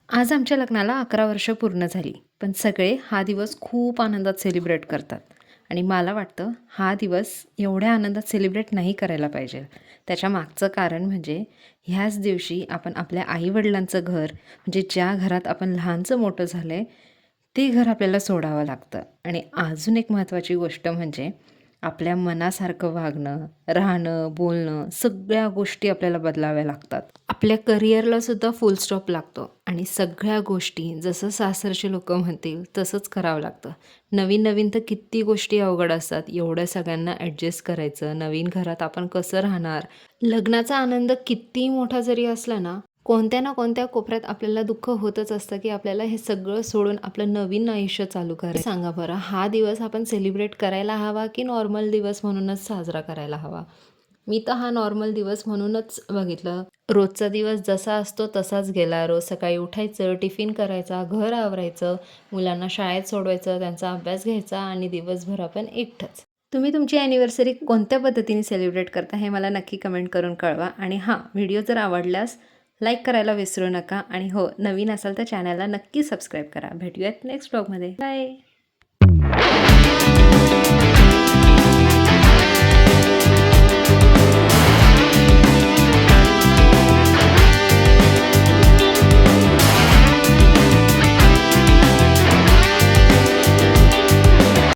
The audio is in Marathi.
आज आमच्या लग्नाला 11 वर्ष पूर्ण झाली. पण सगळे हा दिवस खूप आनंदात सेलिब्रेट करतात आणि मला वाटतं हा दिवस एवढ्या आनंदात सेलिब्रेट नाही करायला पाहिजे. त्याच्या मागचं कारण म्हणजे ह्याच दिवशी आपण आपल्या आई-वडिलांचं घर म्हणजे ज्या घरात आपण लहानचं मोठं झालं आहे, ते घर आपल्याला सोडावं लागतं आणि अजून एक महत्त्वाची गोष्ट म्हणजे आपल्या मनासारखं वागणं, राहणं, बोलणं सगळ्या गोष्टी आपल्याला बदलाव्या लागतात. आपल्या करिअरला सुद्धा फुल स्टॉप लागतो आणि सगळ्या गोष्टी जसं सासरचे लोकं म्हणतील तसंच करावं लागतं. नवीन-नवीन तर किती गोष्टी अवघड असतात. एवढ्या सगळ्यांना ॲडजस्ट करायचं, नवीन घरात आपण कसं राहणार? लग्नाचा आनंद किती मोठा जरी असला ना, कोणत्या ना कोणत्या कोपऱ्यात आपल्याला दुःख होतच असतं, की आपल्याला हे सगळं सोडून आपलं नवीन आयुष्य चालू करायचं. सांगा बरं, हा दिवस आपण सेलिब्रेट करायला हवा की नॉर्मल दिवस म्हणूनच साजरा करायला हवा? मी तर हा नॉर्मल दिवस म्हणूनच बघितलं. रोजचा दिवस जसा असतो तसाच गेला. रोज सकाळी उठायचं, टिफिन करायचा, घर आवरायचं, मुलांना शाळेत सोडवायचं, त्यांचा अभ्यास घ्यायचा आणि दिवसभर आपण एकटंच. तुम्ही तुमची ॲनिव्हर्सरी कोणत्या पद्धतीने सेलिब्रेट करता हे मला नक्की कमेंट करून कळवा. आणि हां, व्हिडिओ जर आवडल्यास लाईक करायला विसरू नका आणि हो, नवीन असाल तर चॅनलला नक्की सबस्क्राईब करा. भेटूयात नेक्स्ट व्लॉगमध्ये. बाय.